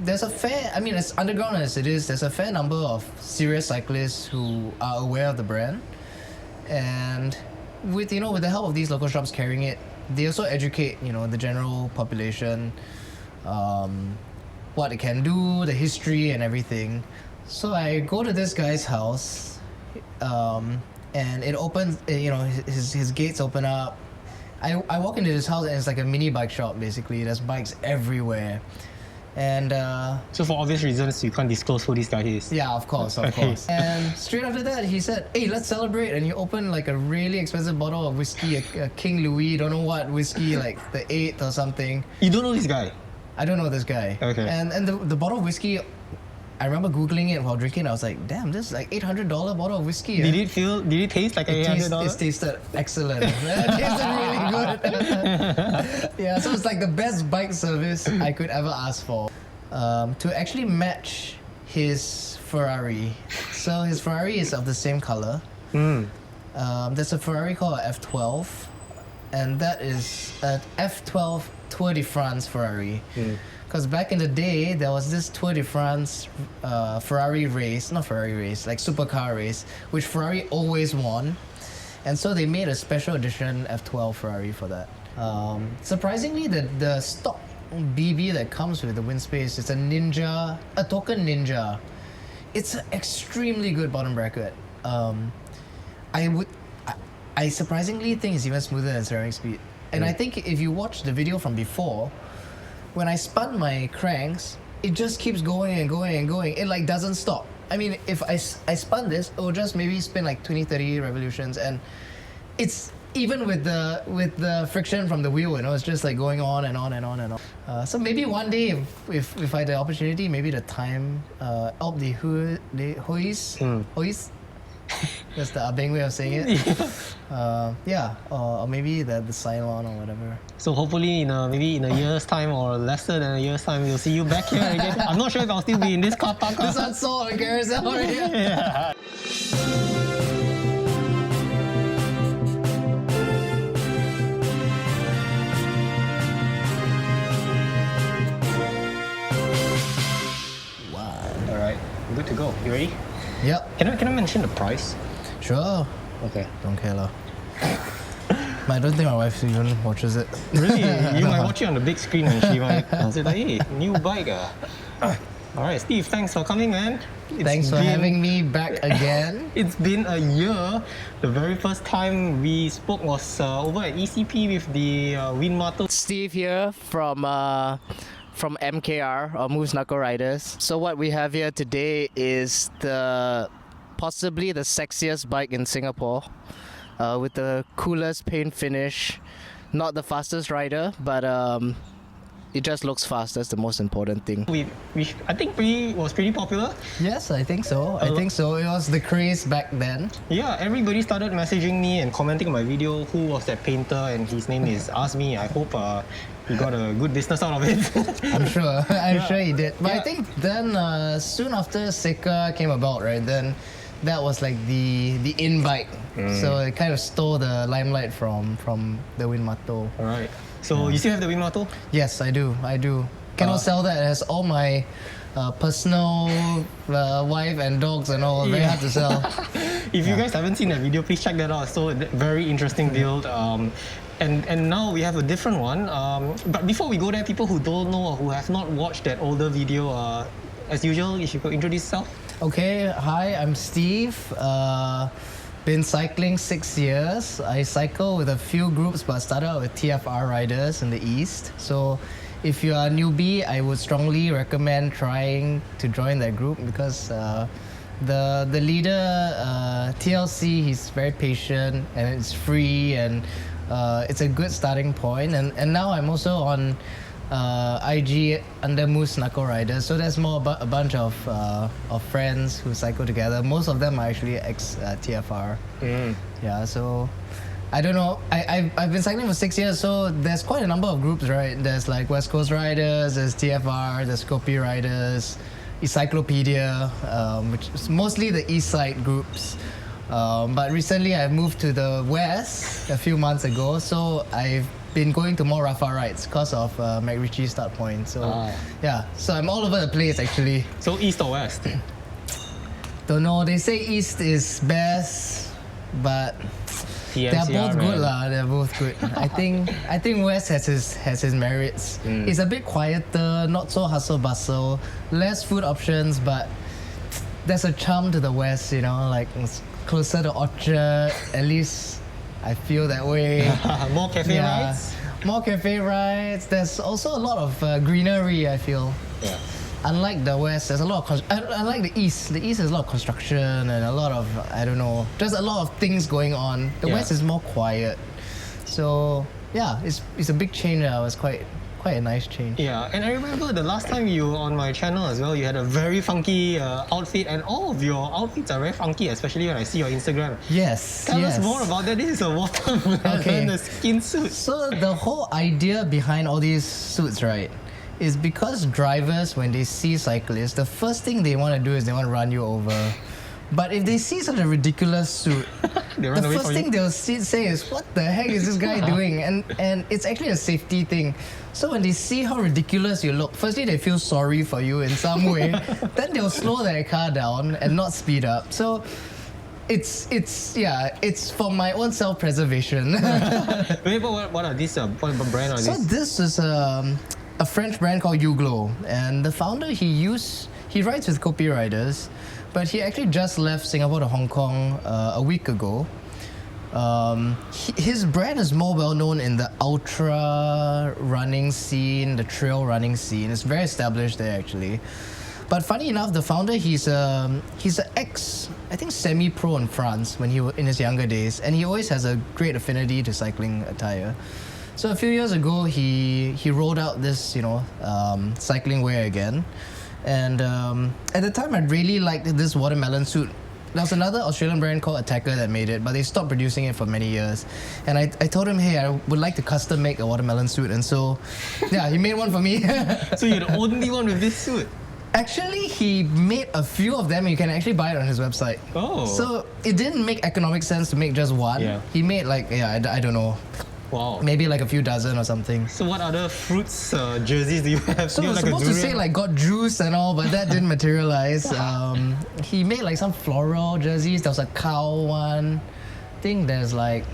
there's a fair, I mean, as underground as it is, there's a fair number of serious cyclists who are aware of the brand. And with the help of these local shops carrying it, they also educate, the general population, what it can do, the history and everything. So I go to this guy's house, and it opens, his gates open up. I walk into his house and it's like a mini bike shop basically. There's bikes everywhere. And so for obvious reasons, you can't disclose who this guy is. Yeah, of course. And straight after that, he said, "Hey, let's celebrate!" And he opened like a really expensive bottle of whiskey, a King Louis, don't know what whiskey, like the 8th or something. You don't know this guy? I don't know this guy. Okay. And the bottle of whiskey, I remember googling it while drinking. I was like, "Damn, this is like $800 bottle of whiskey." Did it taste like $800? It tasted excellent. It tasted really good. Yeah, so it's like the best bike service I could ever ask for. To actually match his Ferrari. So his Ferrari is of the same color. There's a Ferrari called a F12, and that is an F12 Tour de France Ferrari. Because back in the day, there was this Tour de France like supercar race, which Ferrari always won. And so they made a special edition F12 Ferrari for that. Surprisingly, the stock BB that comes with the wind space is a token Ninja. It's an extremely good bottom bracket. I surprisingly think it's even smoother than ceramic speed. And I think if you watch the video from before, when I spun my cranks, it just keeps going and going and going. It like doesn't stop. I mean, if I spun this, it will just maybe spin like 20-30 revolutions, and it's even with the friction from the wheel, it's just like going on and on and on and on. So maybe one day, if I had the opportunity, maybe the time up the Hois. That's the Abeng way of saying it. Or maybe the Cylon or whatever. So hopefully maybe in a year's time or lesser than a year's time, we'll see you back here again. I'm not sure if I'll still be in this car park. This one's sold on carousel already. Yeah. Wow. Alright, good to go. You ready? Yep. Can I mention the price? Sure. Okay. Don't care lah. I don't think my wife even watches it. Really? You might watch it on the big screen and she might say, "Hey, new bike Alright, Steve, thanks for coming, man. Thanks for having me back again. It's been a year. The very first time we spoke was over at ECP with the Wind Martel. Steve here from MKR, or Moose Knuckle Riders. So what we have here today is possibly the sexiest bike in Singapore, with the coolest paint finish. Not the fastest rider, but it just looks fast. That's the most important thing. I think was pretty popular. Yes, I think so. It was the craze back then. Yeah, everybody started messaging me and commenting on my video. Who was that painter? And his name is Azmi. I hope he got a good business out of it. I'm sure. Sure he did. But I think then soon after Seika came about, right? Then that was like the in bike. So it kind of stole the limelight from the Wind Martel. Alright. So you still have the Wind Martel? Yes, I do. Cannot sell that. It has all my personal wife and dogs and all. Very hard to sell. If you guys haven't seen that video, please check that out. So very interesting build. And now we have a different one. But before we go there, people who don't know or who have not watched that older video, as usual, if you could introduce yourself. Okay, hi, I'm Steve. Been cycling 6 years. I cycle with a few groups, but started out with TFR riders in the East. So if you are a newbie, I would strongly recommend trying to join that group because the leader, TLC, he's very patient and it's free and it's a good starting point. And now I'm also on IG under Moose Knuckle Riders. So there's a bunch of friends who cycle together. Most of them are actually ex-TFR. Yeah, so I don't know. I've been cycling for 6 years, so there's quite a number of groups, right? There's like West Coast Riders, there's TFR, there's Scoopy Riders, Encyclopedia, which is mostly the East Side groups. But recently I moved to the West a few months ago, so I've been going to more rougher rides because of McRitchie start point. So yeah, so I'm all over the place actually. So east or west? Don't know. They say east is best, but they're both good lah. They're both good. I think west has his merits. It's a bit quieter, not so hustle bustle, less food options, but there's a charm to the west. You know, like it's closer to Orchard. At least I feel that way. More cafe rides. More cafe rides. There's also a lot of greenery. I feel. Yeah. Unlike the west, there's a lot of unlike the east. The east has a lot of construction and a lot of just a lot of things going on. The west is more quiet. So yeah, it's a big change. It was quite a nice change. Yeah, and I remember the last time you were on my channel as well, you had a very funky outfit, and all of your outfits are very funky, especially when I see your Instagram. Yes. Tell us more about that. This is a watermelon the skin suit. So the whole idea behind all these suits, right, is because drivers, when they see cyclists, the first thing they want to do is they want to run you over. But if they see such a ridiculous suit, the first thing they'll say is, what the heck is this guy doing? And it's actually a safety thing. So when they see how ridiculous you look, firstly they feel sorry for you in some way, then they'll slow their car down and not speed up. So it's for my own self-preservation. Wait, but what are these? What brand are these? So this is a French brand called Uglo, and the founder he writes with copywriters, but he actually just left Singapore to Hong Kong a week ago. His brand is more well known in the ultra running scene, the trail running scene. It's very established there actually. But funny enough, the founder he's an ex, I think, semi-pro in France when he was in his younger days, and he always has a great affinity to cycling attire. So a few years ago, he rolled out this cycling wear again, and at the time I really liked this watermelon suit. There was another Australian brand called Attacker that made it, but they stopped producing it for many years. And I told him, hey, I would like to custom make a watermelon suit, and so yeah, he made one for me. So you're the only one with this suit? Actually, he made a few of them. You can actually buy it on his website. Oh. So it didn't make economic sense to make just one. Yeah. He made I don't know. Wow. Maybe like a few dozen or something. So what other fruits jerseys do you have? So I I was supposed to say like got juice and all, but that didn't materialize. He made like some floral jerseys. There was a cow one. I think there's like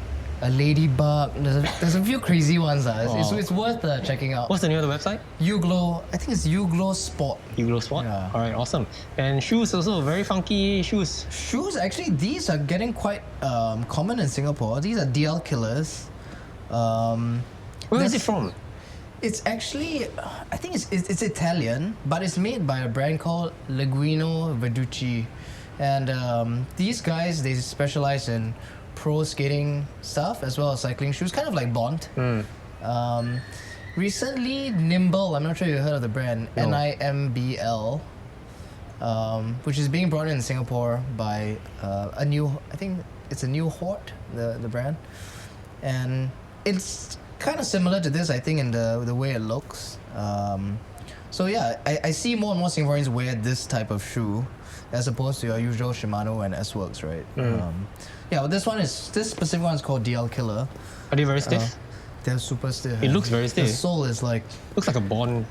a ladybug. There's a few crazy ones. It's worth checking out. What's the name of the website? Uglo. I think it's Uglo Sport. Uglo Sport? Yeah. Alright, awesome. And shoes also, very funky shoes. Shoes, actually, these are getting quite common in Singapore. These are DL Killers. Where is it from? It's actually, I think it's Italian, but it's made by a brand called Leguino Verducci. And these guys, they specialize in pro skating stuff as well as cycling shoes, kind of like Bond. Recently, Nimble, I'm not sure you heard of the brand, No. NIMBL, which is being brought in Singapore by I think it's a New Hort, the brand. And it's kind of similar to this, I think, in the way it looks. So yeah, I see more and more Singaporeans wear this type of shoe as opposed to your usual Shimano and S-Works, right? Yeah, but this specific one is called DL Killer. Are they very stiff? They're super stiff. It looks very The stiff. sole is like... Looks like a Bond.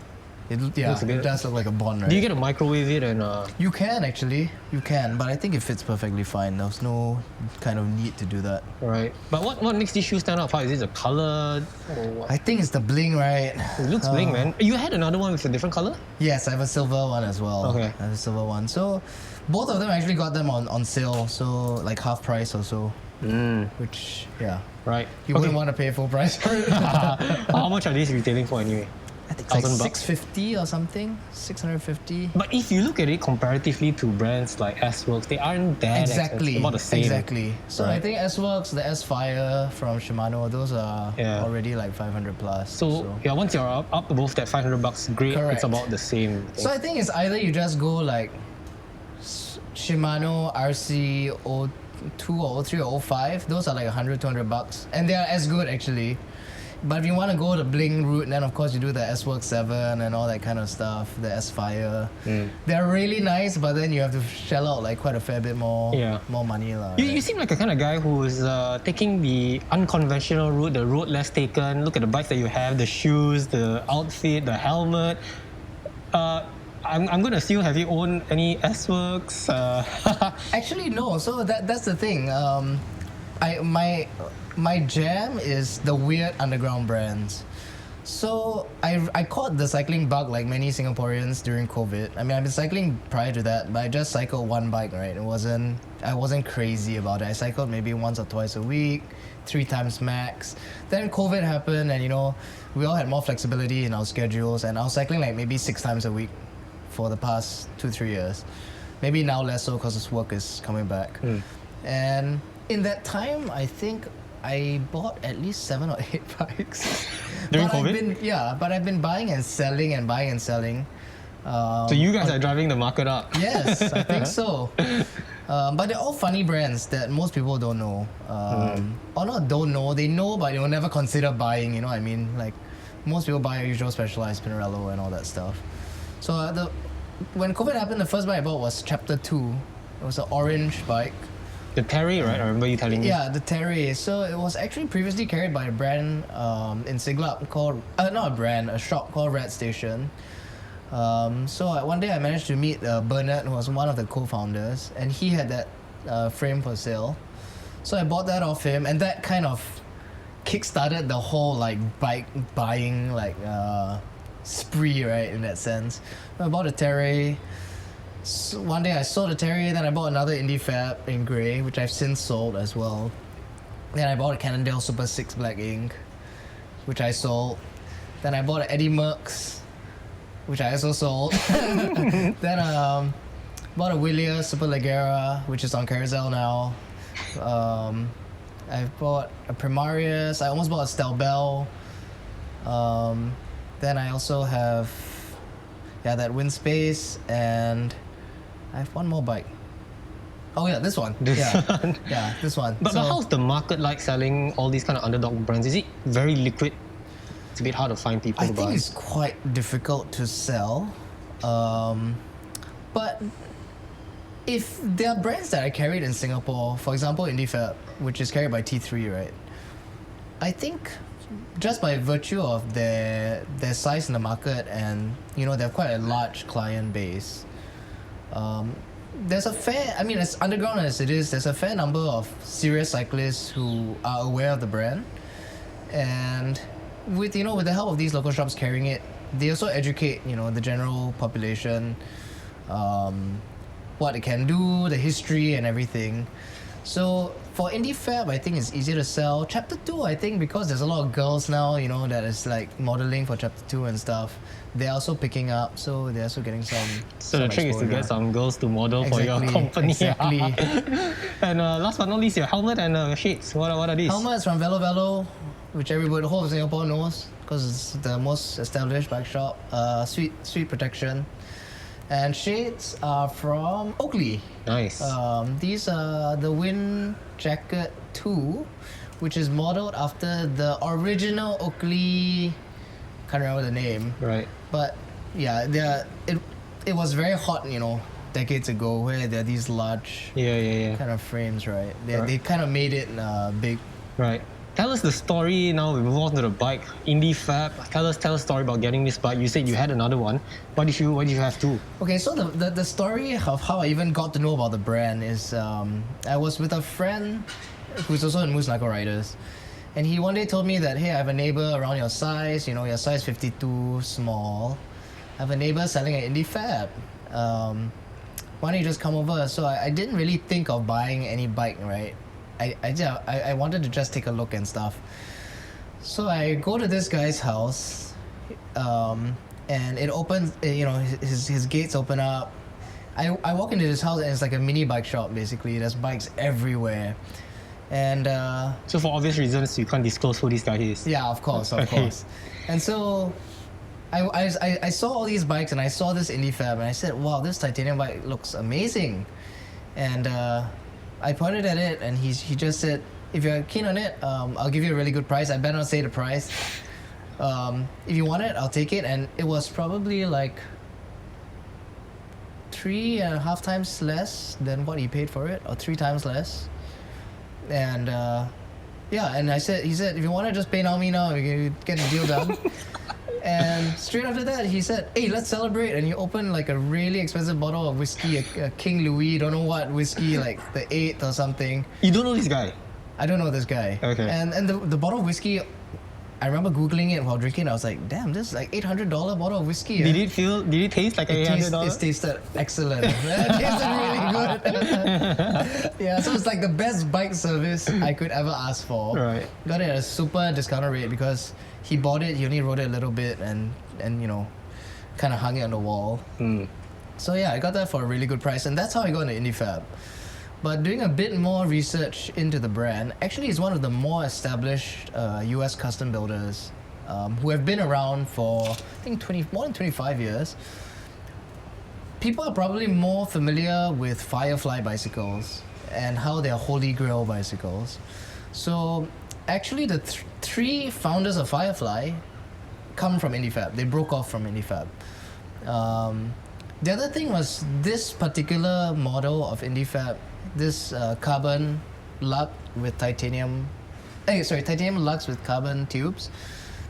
It looks a bit- does look like a Bond, right? Do you get to microwave it and You can actually, but I think it fits perfectly fine. There's no kind of need to do that. right? But what makes these shoes stand out? How is it the color? Or what? I think it's the bling, right? It looks bling, man. You had another one with a different color? Yes, I have a silver one as well. Okay. I have a silver one. So both of them, I actually got them on sale, so like half price or so. Which, yeah, Right. you wouldn't want to pay full price for it. How much are these retailing for anyway? I think it's like $1,000. 650 or something, 650. But if you look at it comparatively to brands like S-Works, they aren't that Exactly, expensive, about the same. exactly. So I Right. think S-Works, the S-Fire from Shimano, those are Yeah. already like 500 plus. So yeah, once you're up above that $500, great. Correct. It's about the same thing. So I think it's either you just go like Shimano RC 02 or 03 or 05. Those are like $100, $200, and they are as good actually. But if you want to go the bling route, then of course you do the S-Work 7 and all that kind of stuff, the S-Fire. They're really nice, but then you have to shell out like quite a fair bit more money. You seem like a kind of guy who is taking the unconventional route, the road less taken. Look at the bikes that you have, the shoes, the outfit, the helmet. I'm going to assume, have you owned any S-Works? Actually, no. So that's the thing. My jam is the weird underground brands. So I caught the cycling bug like many Singaporeans during COVID. I mean, I've been cycling prior to that, but I just cycled one bike, right? I wasn't crazy about it. I cycled maybe once or twice a week, 3 times max. Then COVID happened, and we all had more flexibility in our schedules, and I was cycling like maybe 6 times a week for the past 2-3 years. Maybe now less so because this work is coming back. And in that time, I think I bought at least 7 or 8 bikes. During COVID? But I've been buying and selling and buying and selling. So you guys are driving the market up. Yes, I think so. But they're all funny brands that most people don't know. Or not don't know, they know, but they will never consider buying, you know what I mean? Like, most people buy a usual Specialized, Pinarello and all that stuff. So when COVID happened, the first bike I bought was Chapter 2. It was an orange bike. The Terry, right? I remember you telling me. Yeah, the Terry. So it was actually previously carried by a brand in Siglap called, not a brand, a shop called Red Station. So one day I managed to meet Bernard, who was one of the co-founders, and he had that frame for sale. So I bought that off him, and that kind of kickstarted the whole like bike buying spree, right, in that sense. I bought a Terry. So one day I sold a Terry, then I bought another Indie Fab in grey, which I've since sold as well. Then I bought a Cannondale Super 6 Black Ink, which I sold. Then I bought an Eddie Merckx, which I also sold. Then bought a Willier Super Leggera, which is on Carousel now. I bought a Primarius. I almost bought a Stelbel. Then I also have that Windspace, and I have one more bike. Oh yeah, this one. This one. But how's the market like selling all these kind of underdog brands? Is it very liquid? It's a bit hard to find people to buy. I think it's quite difficult to sell. But if there are brands that are carried in Singapore, for example, Indie Fab, which is carried by T3, right? I think just by virtue of their size in the market, and they have quite a large client base, there's a fair, as underground as it is, there's a fair number of serious cyclists who are aware of the brand, and with the help of these local shops carrying it, they also educate the general population, what it can do, the history and everything. So for Indie Fab, I think it's easier to sell. Chapter 2, I think, because there's a lot of girls now, that is like modeling for Chapter 2 and stuff, they're also picking up, so they're also getting some. So the trick is to get some girls to model for your company. Exactly. And last but not least, your helmet and shades. What are these? Helmets from Velo Velo, which everybody, the whole of Singapore knows, because it's the most established bike shop. Sweet protection. And shades are from Oakley. Nice. These are the Wind Jacket 2, which is modeled after the original Oakley. Can't remember the name. Right. But yeah, it was very hot, decades ago, where there are these large kind of frames, right? They kind of made it big. Right. Tell us the story now. We move on to the bike. Indie Fab. Tell us a story about getting this bike. You said you had another one. Why did you have two? Okay, so the story of how I even got to know about the brand is I was with a friend who's also in Moose Knuckle Riders, and he one day told me that, hey, I have a neighbor around your size. Your size 52, small. I have a neighbor selling an Indie Fab. Why don't you just come over? So I didn't really think of buying any bike, right? I wanted to just take a look and stuff. So I go to this guy's house, and it opens, his gates open up. I walk into his house, and it's like a mini bike shop, basically. There's bikes everywhere. And so for obvious reasons, you can't disclose who this guy is. Yeah, of course. And so I saw all these bikes, and I saw this Indie Fab, and I said, wow, this titanium bike looks amazing. And I pointed at it, and he just said, if you're keen on it, I'll give you a really good price. I better not say the price. If you want it, I'll take it. And it was probably like 3.5 times less than what he paid for it, or 3 times less. And yeah, and he said, if you want it, just pay me now. You can get the deal done. And straight after that, he said, hey, let's celebrate. And he opened like a really expensive bottle of whiskey, a King Louis, don't know what whiskey, like the 8th or something. You don't know this guy? I don't know this guy. Okay. And the bottle of whiskey, I remember Googling it while drinking. I was like, damn, this is like $800 bottle of whiskey. Did it taste like $800? It tasted excellent. It tasted really good. Yeah, so it's like the best bike service I could ever ask for. Right. Got it at a super discounted rate because he bought it, he only rode it a little bit and you know, kind of hung it on the wall. So yeah, I got that for a really good price, and that's how I got into Indie Fab. But doing a bit more research into the brand, actually is one of the more established US custom builders who have been around for, I think, more than 25 years. People are probably more familiar with Firefly bicycles and how they're holy grail bicycles. So actually the three founders of Firefly come from Indie Fab. They broke off from Indie Fab. The other thing was this particular model of Indie Fab, this carbon lug with titanium lugs with carbon tubes.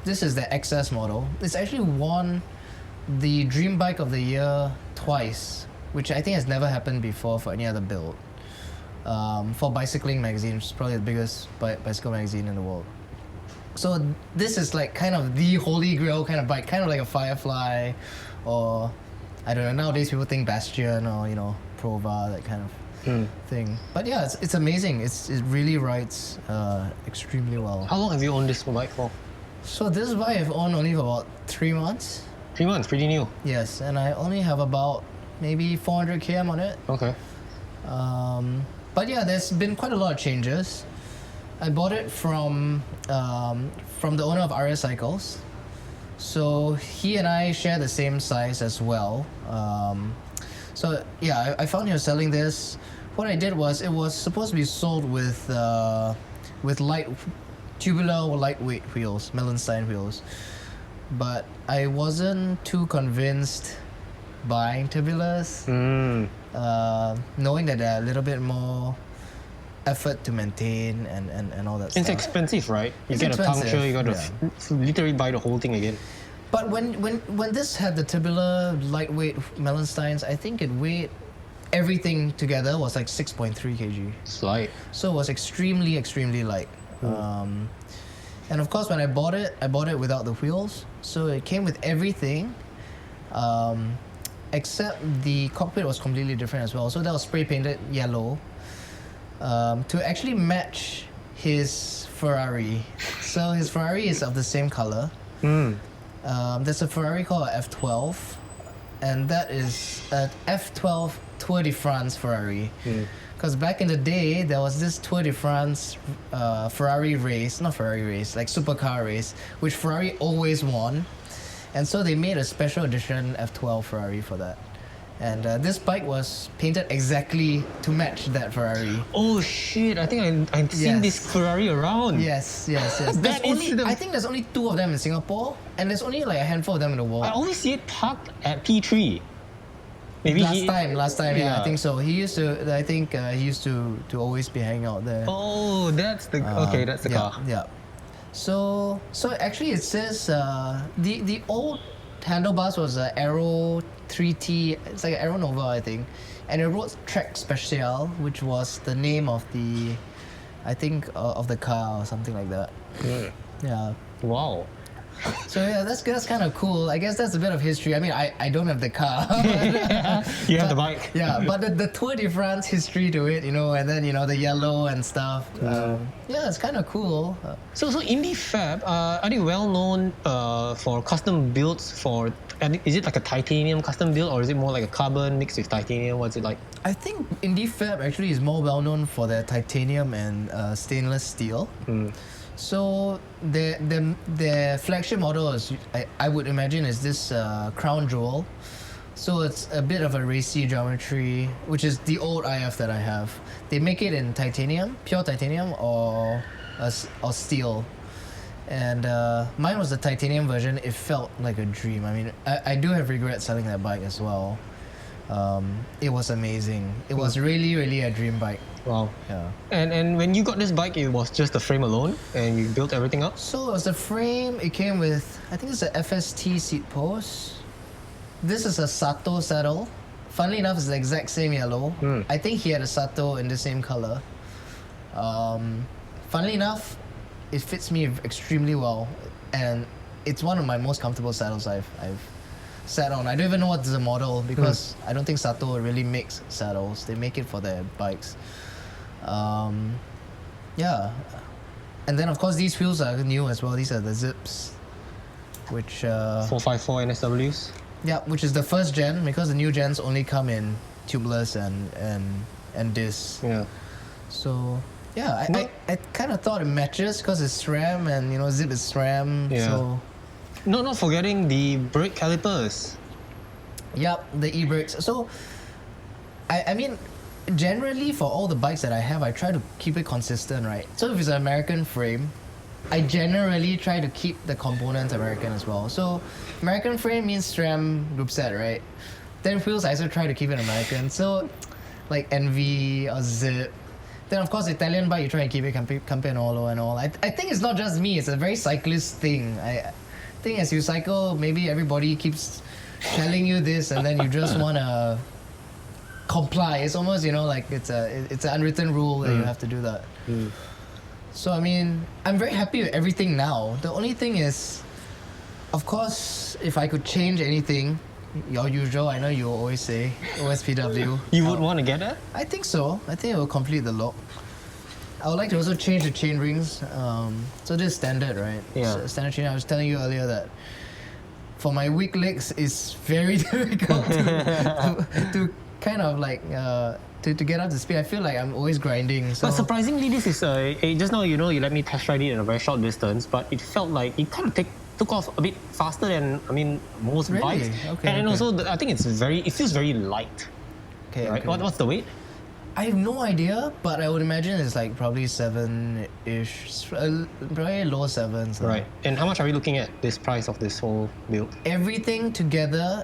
This is the XS model. It's actually won the Dream Bike of the Year twice, which I think has never happened before for any other build. For Bicycling magazine, which is probably the biggest bicycle magazine in the world. So this is like kind of the holy grail kind of bike, kind of like a Firefly, or I don't know, nowadays people think Bastion or, you know, Prova, that kind of thing. But yeah, it's amazing. It really rides extremely well. How long have you owned this bike for? So this bike I've owned only for about 3 months. 3 months, pretty new. Yes, and I only have about maybe 400 km on it. Okay. But yeah, there's been quite a lot of changes. I bought it from the owner of RS Cycles. So he and I share the same size as well. So yeah, I found he was selling this. What I did was, it was supposed to be sold with tubular lightweight wheels, Mellenstein wheels. But I wasn't too convinced buying tubulars, knowing that they're a little bit more effort to maintain and all that It's stuff. expensive, right? You It's get expensive, a puncture, you gotta yeah. literally buy the whole thing again. But when this had the tubular lightweight Mellensteins, I think it weighed, everything together was like 6.3 kg. It's light. So it was extremely light. And of course, when I bought it without the wheels. So it came with everything, except the cockpit was completely different as well. So that was spray painted yellow to actually match his Ferrari. So his Ferrari is of the same color. There's a Ferrari called a F12, and that is an F12 Tour de France Ferrari. Because back in the day, there was this Tour de France like supercar race, which Ferrari always won. And so they made a special edition F12 Ferrari for that. And this bike was painted exactly to match that Ferrari. Oh shit, I think I've seen this Ferrari around. Yes. That is I think there's only 2 of them in Singapore, and there's only like a handful of them in the world. I always see it parked at P3. Maybe last time, yeah, I think so. He used to always be hanging out there. Oh, that's the that's the car. Yeah. So actually, it says the old handlebars was an Aero 3T. It's like an Aero Nova, I think, and it wrote Trek Special, which was the name of the, I think, of the car or something like that. Yeah. Wow. So yeah, that's kind of cool. I guess that's a bit of history. I mean, I don't have the car. You have the bike. Yeah, but the Tour de France history to it, you know, and then, you know, the yellow and stuff. Yeah, it's kind of cool. So Indie Fab, are they well known for custom builds for? Is it like a titanium custom build, or is it more like a carbon mixed with titanium? What's it like? I think Indie Fab actually is more well known for their titanium and stainless steel. So their flagship model is, I would imagine, is this crown jewel. So it's a bit of a racy geometry, which is the old IF that I have. They make it in titanium, pure titanium, or steel. And mine was the titanium version. It felt like a dream. I mean, I do have regret selling that bike as well. It was amazing. It was really, really a dream bike. Wow. Yeah. And when you got this bike, it was just the frame alone, and you built everything up? So it was a frame. It came with, I think it's a FST seat post. This is a Sato saddle. Funnily enough, it's the exact same yellow. I think he had a Sato in the same color. Funnily enough, it fits me extremely well, and it's one of my most comfortable saddles I've sat on. I don't even know what's the model because I don't think Sato really makes saddles. They make it for their bikes. Yeah. And then of course these wheels are new as well. These are the Zips, which 454 NSWs? yeah, which is the first gen because the new gens only come in tubeless and disc. Yeah. So yeah, I kind of thought it matches because it's SRAM and Zip is SRAM. Yeah. So Not forgetting the brake calipers. yep, the e-brakes. So I mean, generally for all the bikes that I have, I try to keep it consistent, right? So if it's an American frame, I generally try to keep the components American as well. So American frame means SRAM group set, right? Then wheels, I also try to keep it American. So like ENVE or Zip. Then of course Italian bike, you try and keep it Campanolo and all. I think it's not just me, it's a very cyclist thing. I think as you cycle, maybe everybody keeps telling you this and then you just want to comply. It's almost, like it's an unwritten rule that you have to do that. So I mean, I'm very happy with everything now. The only thing is, of course, if I could change anything, your usual, I know you always say, OSPW. You would want to get that? I think so. I think it will complete the look. I would like to also change the chain rings. So this is standard, right? Yeah. So standard chain. I was telling you earlier that for my weak legs, it's very difficult to kind of like to get up to speed. I feel like I'm always grinding. So But surprisingly, this is just now you let me test ride it in a very short distance, but it felt like it kind of took off a bit faster than most Really? bikes. Okay, And okay. also I think it feels very light. okay, Right? okay. What's the weight? I have no idea, but I would imagine it's like probably 7-ish, probably low 7s. Right. And how much are we looking at this price of this whole build? Everything together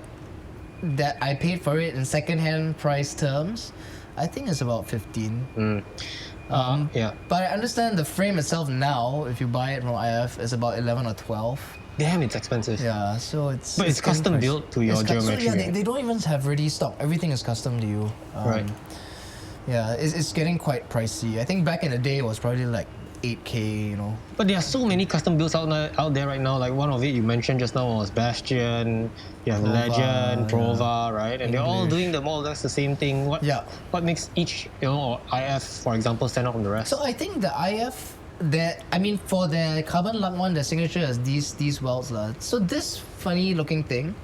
that I paid for it in second-hand price terms, I think it's about 15. Yeah. But I understand the frame itself now, if you buy it from IF, is about 11 or 12. Damn, it's expensive. Yeah, so it's... But it's getting custom pricey. built to your It's geometry. yeah, right? they don't even have ready stock. Everything is custom to you. Right. Yeah, it's getting quite pricey. I think back in the day it was probably like 8K, But there are so many custom builds out there right now. Like one of it you mentioned just now was Bastion, you have Prova, Legend, yeah. Prova, right? And they're all English. doing the more or less the same thing. What makes each, or IF, for example, stand out from the rest? So I think the IF, for the carbon lug one, the signature is these welds. So this funny looking thing,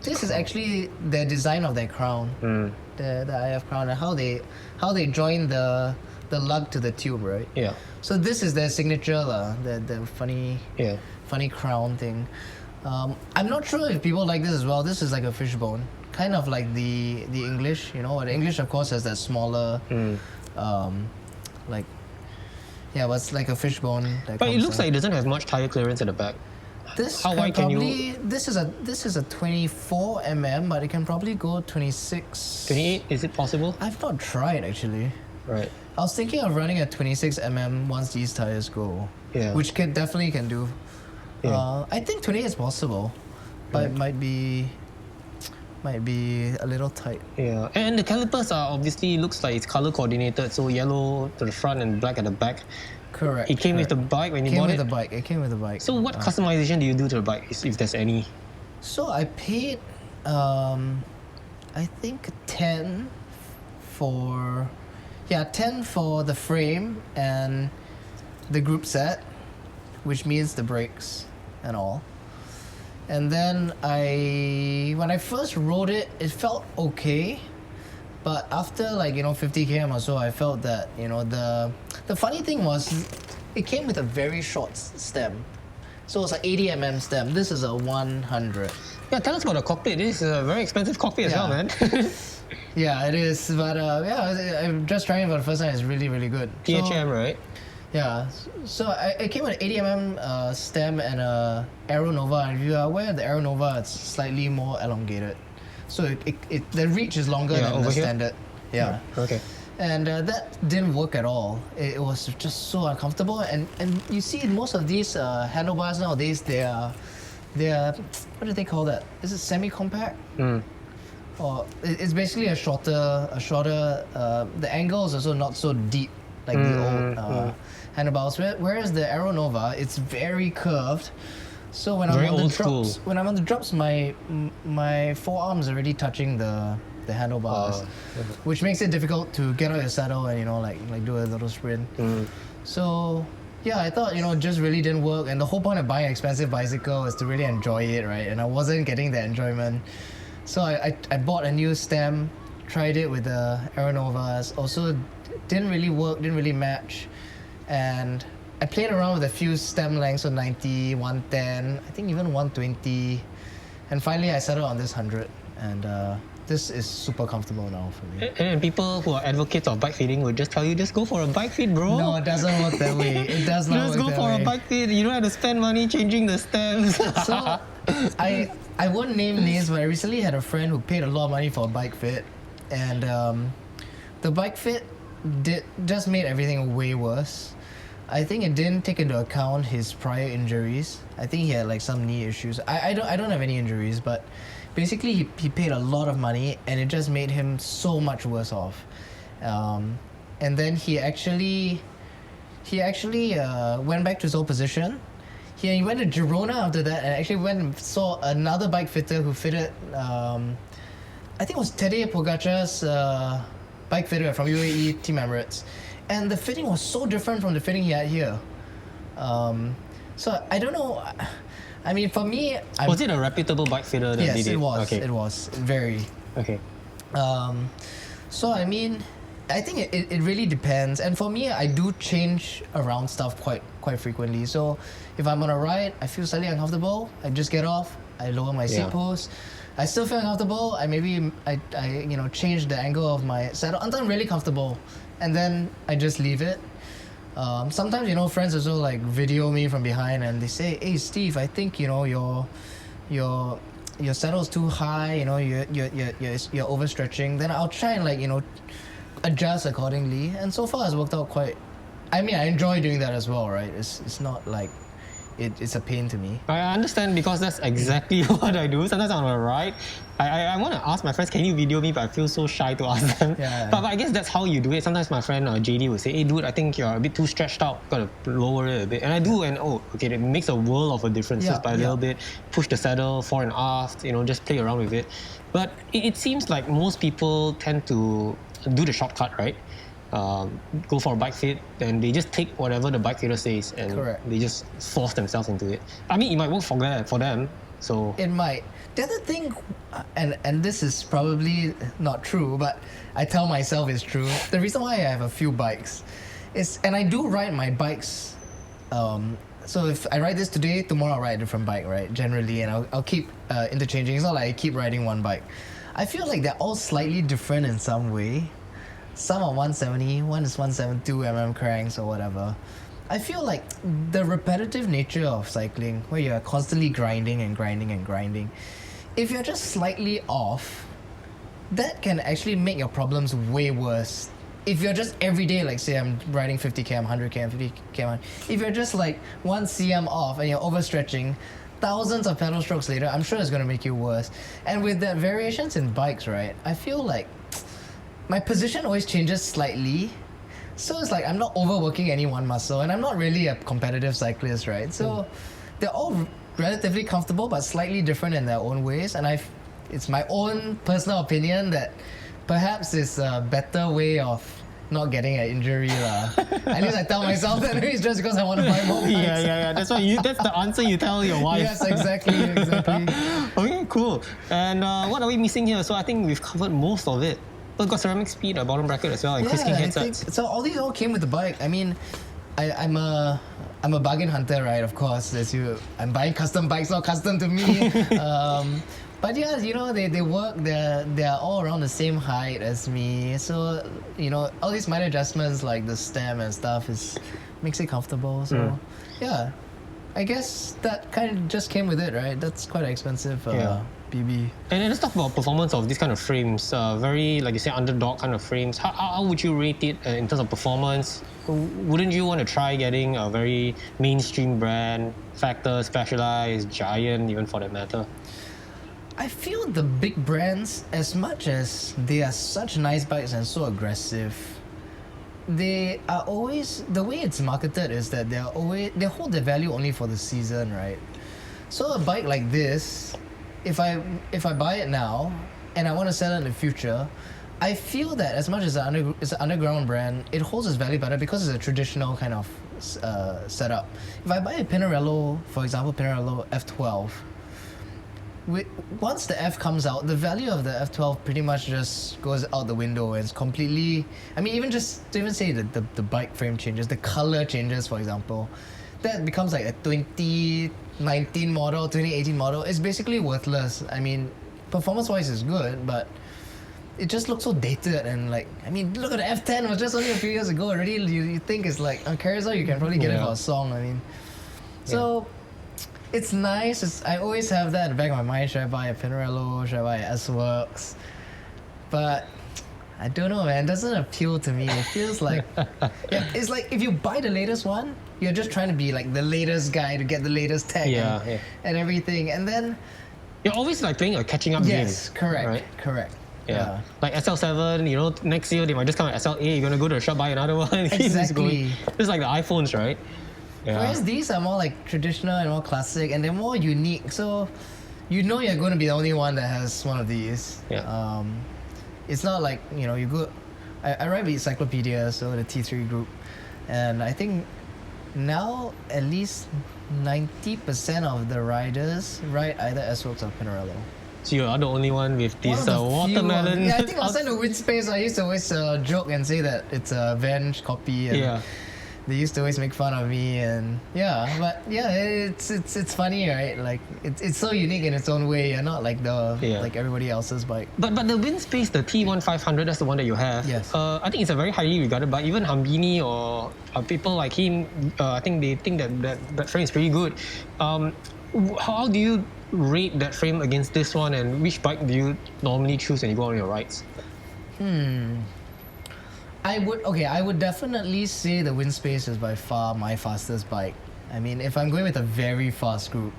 this is actually the design of their crown. The IF crown, and how they join the lug to the tube, right? Yeah. So this is their signature, the funny crown thing. I'm not sure if people like this as well. This is like a fishbone, kind of like the English. The English of course has that smaller, but it's like a fishbone. But it looks like it doesn't have much tire clearance at the back. this. How wide can you? This is a 24 but it can probably go 26. 28? Is it possible? I've not tried actually. Right. I was thinking of running a 26 once these tires go. Yeah. Which definitely can do. Yeah. I think 28 is possible, but it might be a little tight. Yeah, and the calipers are obviously looks like it's color coordinated, so yellow to the front and black at the back. Correct. It came with the bike when you Came bought with it. the bike. It came with the bike. So what customization do you do to the bike, if there's any? So I paid, I think 10 for the frame and the group set, which means the brakes and all. And then when I first rode it, it felt okay. But after 50 km or so, I felt that, the funny thing was, it came with a very short stem. So it's like 80 stem. This is a 100. Yeah, tell us about the cockpit. This is a very expensive cockpit as well, man. Yeah, it is. But yeah, I'm just trying it for the first time. It's really, really good. THM, right? Yeah. So it came with an 80mm stem and a Aero Nova. And if you are aware of the Aero Nova, it's slightly more elongated. So the reach is longer than the standard. Yeah. Okay. And that didn't work at all. It was just so uncomfortable. And you see most of these handlebars nowadays, they're what do they call that? Is it semi-compact? Or it's basically a shorter. The angle is also not so deep like the old handlebars. Whereas the Aero Nova, it's very curved. So when I'm on the drops, my forearms are already touching the handlebars, which makes it difficult to get out your saddle and like do a little sprint. So yeah, I thought it just really didn't work, and the whole point of buying an expensive bicycle is to really enjoy it, right? And I wasn't getting that enjoyment, so I bought a new stem, tried it with the Aero Novas, also didn't really work, didn't really match, and I played around with a few stem lengths of 90, 110, I think even 120, and finally I settled on this 100, and this is super comfortable now for me. And people who are advocates of bike fitting would just tell you, just go for a bike fit, bro. No, it doesn't work that way. It does not just work that way. Just go for a bike fit. You don't have to spend money changing the stems. So, I won't name names, but I recently had a friend who paid a lot of money for a bike fit, and the bike fit just made everything way worse. I think it didn't take into account his prior injuries. I think he had like some knee issues. I don't have any injuries, but basically he paid a lot of money, and it just made him so much worse off. And then he actually went back to his old position. He went to Girona after that, and actually went and saw another bike fitter who fitted, I think it was Tadej Pogacar's bike fitter from UAE Team Emirates. And the fitting was so different from the fitting he had here. So I don't know. I mean, for me, was it a reputable bike fitter that did it? Yes, it was. Okay. It was very. Okay. So I mean, I think it really depends. And for me, I do change around stuff quite frequently. So if I'm on a ride, I feel slightly uncomfortable, I just get off, I lower my seat post. I still feel uncomfortable, I change the angle of my saddle until I'm really comfortable, and then I just leave it. Sometimes friends also like video me from behind, and they say, "Hey Steve, I think your saddle's too high. You're overstretching." Then I'll try and adjust accordingly. And so far, it's worked out quite. I mean, I enjoy doing that as well, right? It's not like it's a pain to me. I understand, because that's exactly what I do. Sometimes I'm on a ride, I want to ask my friends, can you video me? But I feel so shy to ask them. Yeah. But I guess that's how you do it. Sometimes my friend JD would say, "Hey dude, I think you're a bit too stretched out. Got to lower it a bit." And I do, and it makes a world of a difference just by a little bit. Push the saddle fore and aft, just play around with it. But it seems like most people tend to do the shortcut, right? Go for a bike fit, and they just take whatever the bike fitter says, and they just force themselves into it. I mean, it might work for them, so it might. The other thing, and this is probably not true, but I tell myself it's true. The reason why I have a few bikes is, and I do ride my bikes. So if I ride this today, tomorrow I'll ride a different bike, right? Generally, and I'll keep interchanging. It's not like I keep riding one bike. I feel like they're all slightly different in some way. Some are 170, one is 172mm cranks or whatever. I feel like the repetitive nature of cycling, where you're constantly grinding and grinding and grinding, if you're just slightly off, that can actually make your problems way worse. If you're just every day, like say I'm riding 50km, 100km, 50km, if you're just like 1 cm off and you're overstretching, thousands of pedal strokes later, I'm sure it's going to make you worse. And with the variations in bikes, right, I feel like my position always changes slightly. So it's like I'm not overworking any one muscle, and I'm not really a competitive cyclist, right? So they're all relatively comfortable, but slightly different in their own ways. And it's my own personal opinion that perhaps it's a better way of not getting an injury. At least I tell myself that it's just because I want to buy more bikes. Yeah. That's the answer you tell your wife. Yes, exactly. Okay, cool. And what are we missing here? So I think we've covered most of it. We've got ceramic speed, a bottom bracket as well, and Chris King headsets. So all these all came with the bike. I mean, I'm a bargain hunter, right? Of course, I'm buying custom bikes, not custom to me. But yeah, you know, they work. They're all around the same height as me. So you know, all these minor adjustments like the stem and stuff makes it comfortable. So yeah, I guess that kind of just came with it, right? That's quite expensive. BB. And let's talk about performance of these kind of frames. Very, like you say, Underdog kind of frames. How would you rate it in terms of performance? Wouldn't you want to try getting a very mainstream brand, Factor, Specialized, Giant, even for that matter? I feel the big brands, as much as they are such nice bikes and so aggressive, they are always, the way it's marketed is that they hold their value only for the season, right? So a bike like this, if I buy it now and I want to sell it in the future, I feel that as much as it's an underground brand, it holds its value better because it's a traditional kind of setup. If I buy a Pinarello, for example, Pinarello F12, once the F comes out, the value of the F12 pretty much just goes out the window and it's completely... I mean, even just to even say that the bike frame changes, the color changes, for example, that becomes like a 2019 model, 2018 model. It's basically worthless. I mean, performance-wise it's good, but it just looks so dated and like... I mean, look at the F10, it was just only a few years ago. Already you think it's like, on Carousel you can probably get it for a song, I mean. So... It's nice. I always have that in the back of my mind. Should I buy a Pinarello? Should I buy a S-Works? But I don't know, man. It doesn't appeal to me. It feels like... it's like if you buy the latest one, you're just trying to be like the latest guy to get the latest tech and everything. And then... You're always like playing a catching up game. Yes, correct. Right? Correct. Yeah. Like SL7, you know, next year they might just come out SL8, you're going to go to the shop, buy another one. Exactly. It's like the iPhones, right? Yeah. Whereas these are more like traditional and more classic, and they're more unique. So, you know, you're going to be the only one that has one of these. Yeah. It's not like, you know, you go. I ride with Encyclopedia, so the T3 group, and I think now at least 90% of the riders ride either S-Works or Pinarello. So you are the only one with this watermelon. Yeah, I think last time the Windspace, I used to always joke and say that it's a Venge copy. And they used to always make fun of me, and it's funny, right? Like it's so unique in its own way. You're not like like everybody else's bike. But the Windspace, the T1500, that's the one that you have. Yes. I think it's a very highly regarded bike. Even Hambini or people like him, I think they think that frame is pretty good. How do you rate that frame against this one, and which bike do you normally choose when you go on your rides? I would definitely say the Windspace is by far my fastest bike. I mean, if I'm going with a very fast group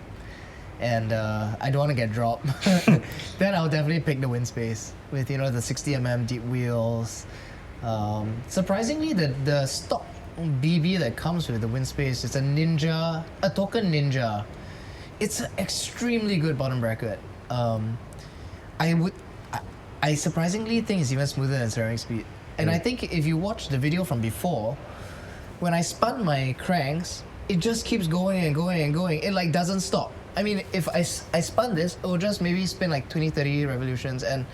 and I don't want to get dropped, then I'll definitely pick the Windspace with, you know, the 60mm deep wheels. Surprisingly, the stock BB that comes with the Windspace is a Token Ninja. It's an extremely good bottom bracket. I surprisingly think it's even smoother than Ceramic Speed. And I think if you watch the video from before, when I spun my cranks, it just keeps going and going and going. It like doesn't stop. I mean, if I spun this, it will just maybe spin like 20, 30 revolutions, and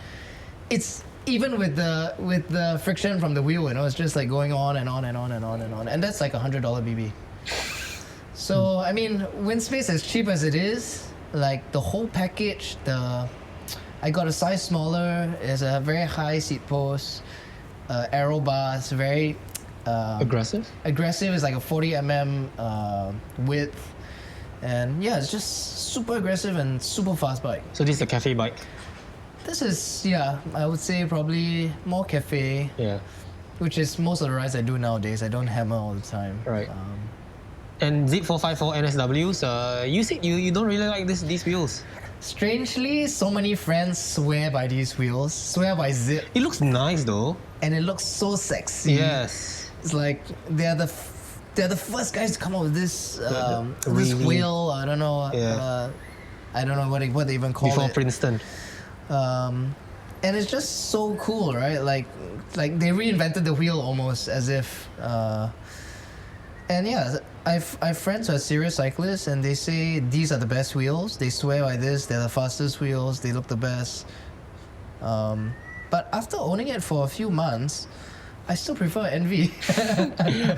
it's even with the friction from the wheel, you know, it's just like going on and on and on and on and on. And that's like $100 BB. So I mean, Windspace, as cheap as it is, like the whole package, I got a size smaller. It's a very high seat post. Aero bars, very aggressive. Aggressive is like a 40mm width, and yeah, it's just super aggressive and super fast bike. So this is a cafe bike. This is I would say probably more cafe. Yeah. Which is most of the rides I do nowadays. I don't hammer all the time. Right. And Zip 454 NSWs. You said you don't really like these wheels. Strangely, so many friends swear by these wheels. Swear by Zip. It looks nice though. And it looks so sexy. Yes. It's like they're the first guys to come up with this this wheel. I don't know. Yeah. I don't know what they even call it. Before Princeton. And it's just so cool, right? Like they reinvented the wheel almost, as if. And yeah, I've friends who are serious cyclists, and they say these are the best wheels. They swear by this. They're the fastest wheels. They look the best. But after owning it for a few months, I still prefer ENVE.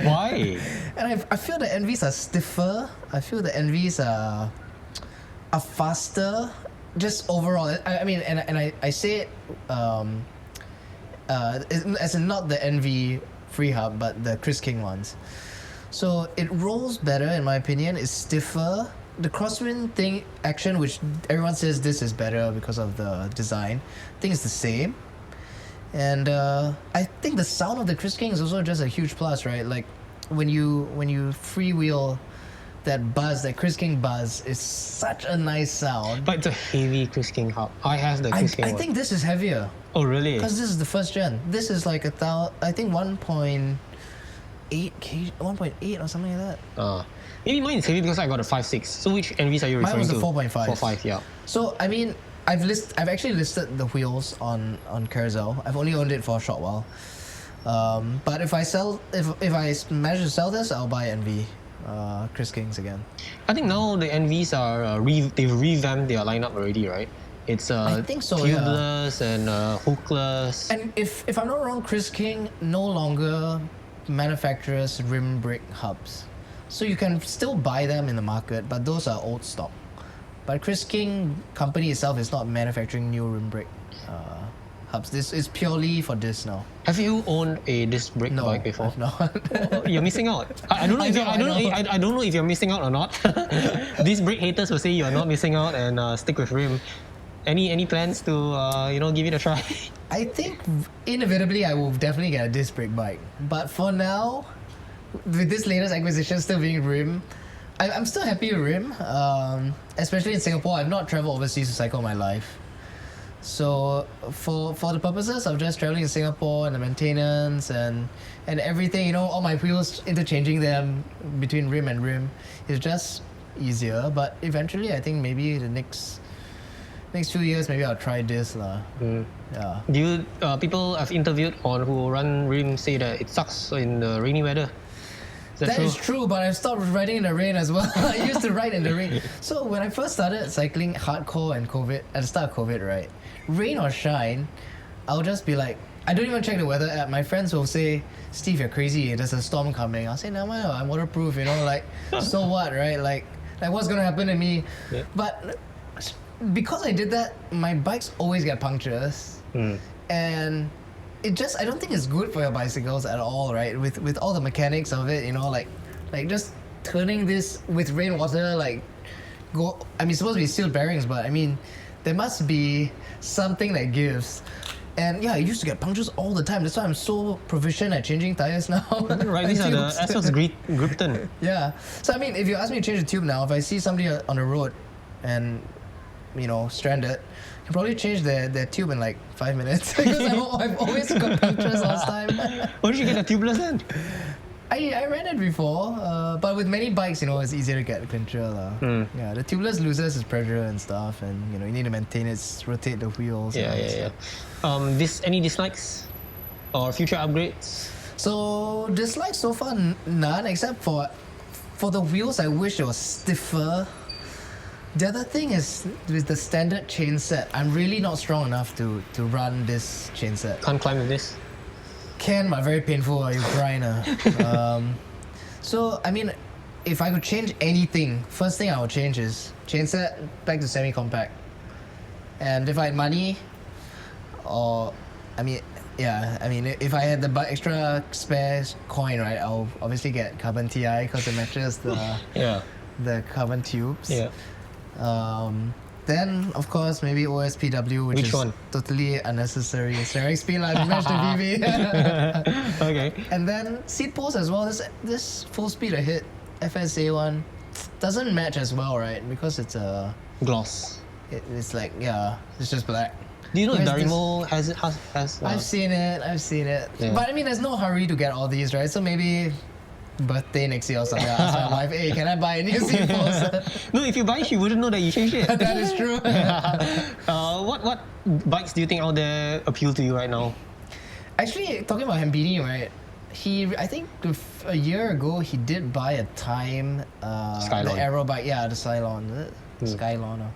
Why? And I feel the ENVEs are stiffer. I feel the ENVEs are faster. Just overall, I mean, and I say it, as in not the ENVE Freehub, but the Chris King ones. So it rolls better in my opinion. It's stiffer. The crosswind thing action, which everyone says this is better because of the design, I think it's the same. And I think the sound of the Chris King is also just a huge plus, right? Like when you freewheel, that buzz, that Chris King buzz, is such a nice sound. But it's a heavy Chris King hub. I have the Chris King I one. think this is heavier. Oh really? Because this is the first gen. This is like I think 1.8 kg, 1.8 or something like that. Maybe mine is heavy because I got a 5.6. So which ENVEs are you referring to? Mine was the 4.5. 4.5, yeah. So I mean, I've actually listed the wheels on Carousel. I've only owned it for a short while. But if I manage to sell this, I'll buy ENVE Chris Kings again. I think now the ENVEs are they've revamped their lineup already, right? It's I think so, tubeless and hookless. And if I'm not wrong, Chris King no longer manufactures rim brake hubs. So you can still buy them in the market, but those are old stock. But Chris King company itself is not manufacturing new rim brake hubs. This is purely for this now. Have you owned a disc brake No, bike before? no. You're missing out. I don't know. I don't know if you're missing out or not. These brake haters will say you are not missing out and stick with rim. Any plans to give it a try? I think inevitably I will definitely get a disc brake bike. But for now, with this latest acquisition still being rim, I'm still happy with rim. Especially in Singapore, I've not traveled overseas to cycle in my life. So for the purposes of just traveling in Singapore and the maintenance and everything, all my wheels, interchanging them between rim and rim is just easier. But eventually, I think maybe the next few years, maybe I'll try this lah. Yeah. Do you people I've interviewed on who run rim say that it sucks in the rainy weather? That is true, but I've stopped riding in the rain as well. I used to ride in the rain. So when I first started cycling hardcore and COVID, at the start of COVID, right? Rain or shine, I'll just be like, I don't even check the weather app. My friends will say, Steve, you're crazy, there's a storm coming. I'll say, no, I'm waterproof, like, so what, right? Like what's gonna happen to me? Yeah. But because I did that, my bikes always get punctures. And I don't think it's good for your bicycles at all, right? With all the mechanics of it, like just turning this with rainwater, it's supposed to be sealed bearings, but I mean, there must be something that gives. And yeah, I used to get punctures all the time. That's why I'm so proficient at changing tires now. Right, these are the SOS Gripton. Yeah. So I mean, if you ask me to change the tube now, if I see somebody on the road and stranded, I can probably change their tube in like 5 minutes because I've always got punctures last time. Why did you get a tubeless then? I ran it before, but with many bikes, it's easier to get clincher. Yeah, the tubeless loses its pressure and stuff, and you need to maintain it, rotate the wheels. Yeah. Any dislikes or future upgrades? So dislikes so far none, except for the wheels. I wish it was stiffer. The other thing is with the standard chain set, I'm really not strong enough to run this chain set. Can't climb with this? Can, but very painful. You grind. So, I mean, if I could change anything, first thing I would change is chain set back to semi-compact. And if I had money, if I had the extra spare coin, right, I'll obviously get carbon TI because it matches the carbon tubes. Yeah. Then, of course, maybe OSPW, which is one? totally unnecessary. Ceramic speed line, match the PV. Okay. And then seat post as well. This full speed ahead FSA one doesn't match as well, right? Because it's a gloss. It's like it's just black. Do you know if Darimo has? I've seen it. Yeah. But I mean, there's no hurry to get all these, right? So maybe birthday next year or something. I ask my wife, hey, can I buy a new seat post? No, if you buy, she wouldn't know that you changed it. That is true. What bikes do you think out there appeal to you right now? Actually, talking about Hambini, right? I think a year ago he did buy a Time Skylon. the aero bike, the Skylon, Skylon.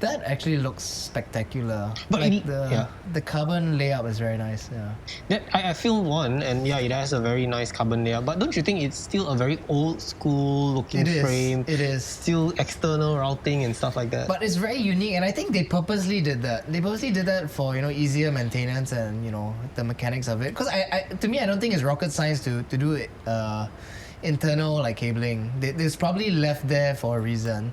That actually looks spectacular. But like yeah. the carbon layup is very nice. Yeah. That I feel one, and yeah, it has a very nice carbon layer. But don't you think it's still a very old school looking It is. frame? It is. Still external routing and stuff like that. But it's very unique, and I think they purposely did that. They purposely did that for easier maintenance and the mechanics of it. Because to me, I don't think it's rocket science to do it, internal like cabling. It's probably left there for a reason.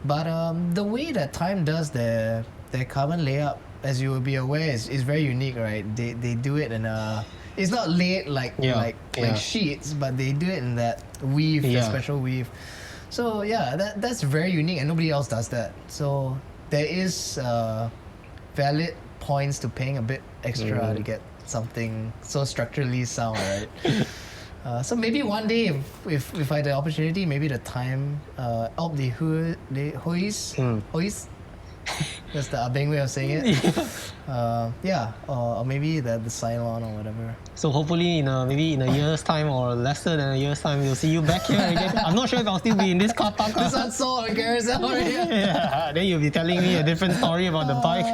But the way that Time does their carbon layup, as you will be aware, is very unique, right? They do it in a. It's not laid like sheets, but they do it in that weave, that special weave. So yeah, that's very unique, and nobody else does that. So there is valid points to paying a bit extra to get something so structurally sound, right? So maybe one day, if I had the opportunity, maybe the Time the Hois. That's the Abeng way of saying it. Or maybe the Cylon or whatever. So hopefully maybe in a year's time or lesser than a year's time, we'll see you back here again. I'm not sure if I'll still be in this car park. This one's sold on Carousel already. Yeah, then you'll be telling me a different story about the bike.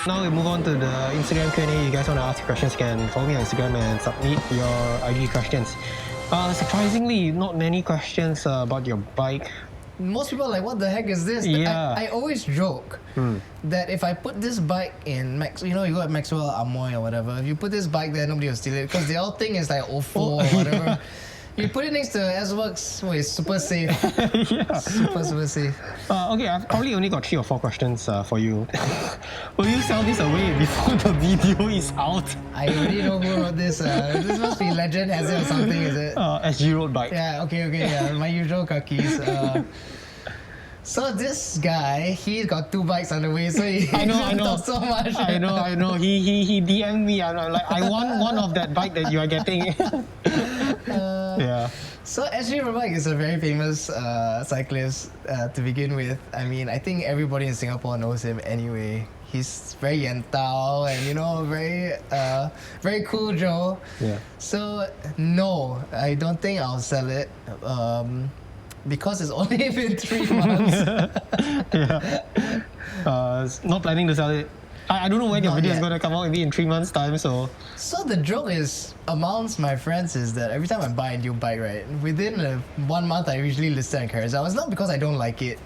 Now we move on to the Instagram Q&A. You guys want to ask questions, you can follow me on Instagram and submit your ID questions. Surprisingly, not many questions about your bike. Most people are like, what the heck is this? Yeah. I always joke that if I put this bike in you go at Maxwell Amoy or whatever, if you put this bike there, nobody will steal it because the old thing is like 04 or whatever. You put it next to S-Works, it's super safe. Super safe. Okay, I've probably only got 3 or 4 questions for you. Will you sell this away before the video is out? I already know who wrote this. This must be Legend Has It or something, is it? SG Road Bike. Yeah, okay, yeah. My usual kakis. So this guy, he's got 2 bikes on the way, so he I know. talks so much. I know. He DM'd me. I'm like, I want one of that bike that you are getting. Yeah. So SG Road Bike is a very famous cyclist to begin with. I mean, I think everybody in Singapore knows him anyway. He's very yentao and very cool Joe. Yeah. So no, I don't think I'll sell it. Because it's only been 3 months. Not planning to sell it. I don't know when your video is going to come out, maybe in 3 months' time. So the joke is, amongst my friends, is that every time I buy a new bike, right, within 1 month, I usually list it on Carousel. It's not because I don't like it.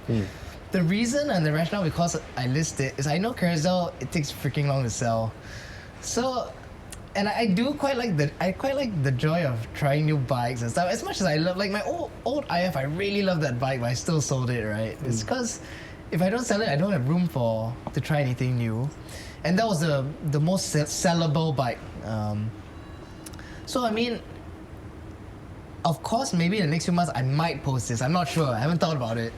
The reason and the rationale because I list it is I know Carousel, it takes freaking long to sell. So, and I quite like the joy of trying new bikes and stuff. As much as I love, like my old IF, I really love that bike, but I still sold it, right? It's because if I don't sell it, I don't have room to try anything new. And that was the most sellable bike. So I mean, of course, maybe in the next few months I might post this. I'm not sure. I haven't thought about it.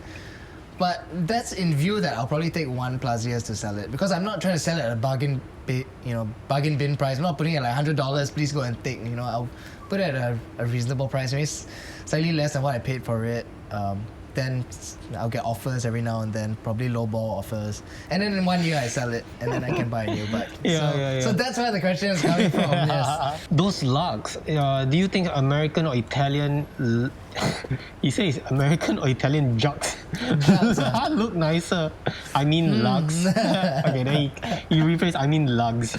But that's in view that I'll probably take 1+ years to sell it because I'm not trying to sell it at a bargain bin price. I'm not putting it at like $100. Please go and take. I'll put it at a reasonable price. Maybe slightly less than what I paid for it. Then I'll get offers every now and then, probably lowball offers. And then in 1 year I sell it, and then I can buy a new bike. So that's where the question is coming from. Yes. Those lugs, do you think American or Italian? He says American or Italian jugs look nicer. I mean lugs. Okay, then he rephrased. I mean lugs.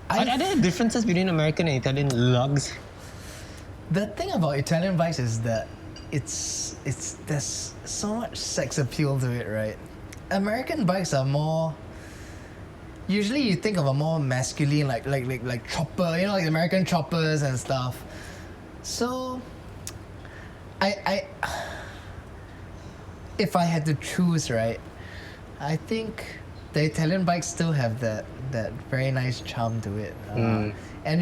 Are there differences between American and Italian lugs? The thing about Italian bikes is that there's so much sex appeal to it, right? American bikes are more. Usually, you think of a more masculine, like chopper, like American choppers and stuff. So, if I had to choose, right, I think the Italian bikes still have that very nice charm to it, and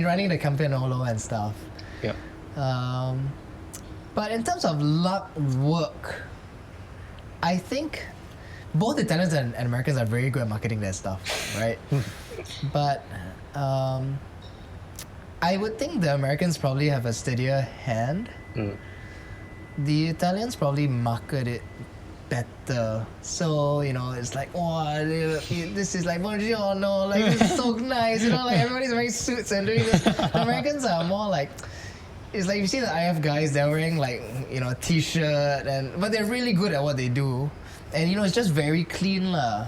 running the Campanolo and stuff. Yeah. But in terms of lug work, I think both Italians and Americans are very good at marketing their stuff, right? But I would think the Americans probably have a steadier hand. The Italians probably market it better. So, you know, it's like, oh, this is like buongiorno, like this is so nice, you know, like everybody's wearing suits and doing this. The Americans are more like, it's like you see the IF guys, they're wearing like, you know, a t-shirt, but they're really good at what they do. And you know, it's just very clean lah.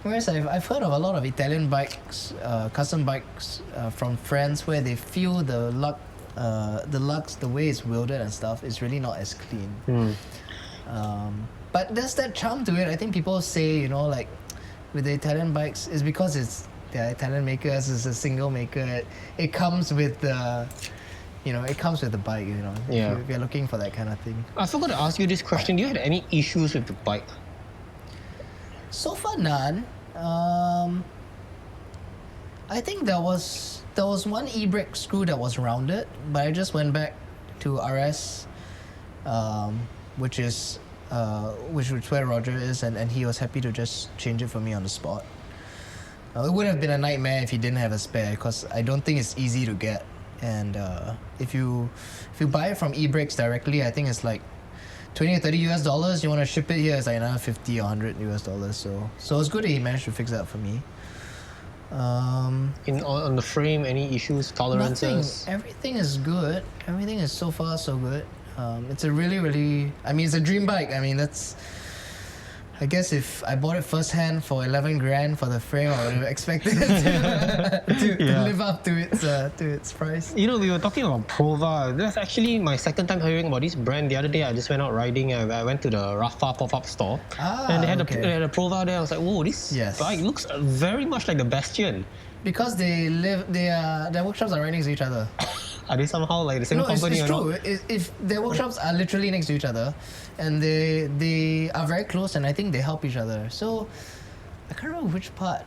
Whereas I've heard of a lot of Italian bikes, custom bikes from friends where they feel the lugs, the way it's wielded and stuff, is really not as clean. But there's that charm to it. I think people say, you know, like with the Italian bikes, it's because they're Italian makers, it's a single maker. It comes with the, you know, it comes with the bike, you know, if you're looking for that kind of thing. I forgot to ask you this question. Do you have any issues with the bike? So far, none. I think there was one e-brake screw that was rounded, but I just went back to RS, which is where Roger is, and he was happy to just change it for me on the spot. It would have been a nightmare if he didn't have a spare, because I don't think it's easy to get. And if you buy it from e-brakes directly, I think it's like $20 or $30 US. You want to ship it here, it's like another $50 or $100 US. So it's good that he managed to fix that for me. On the frame, any issues, tolerances? Nothing. Everything is good. Everything is so far so good. It's a really, I mean, it's a dream bike. I mean, I guess if I bought it first hand for 11 grand for the frame, I would have expected it to live up to its price. You know, we were talking about Prova. That's actually my second time hearing about this brand. The other day, I just went out riding. I went to the Rafa pop-up store, and they had a Prova there. I was like, whoa, this bike looks very much like the Bastion. Because their workshops are right next to each other. Are they somehow like the same company? It's true. If their workshops are literally next to each other, and they are very close, and I think they help each other. So I can't remember which part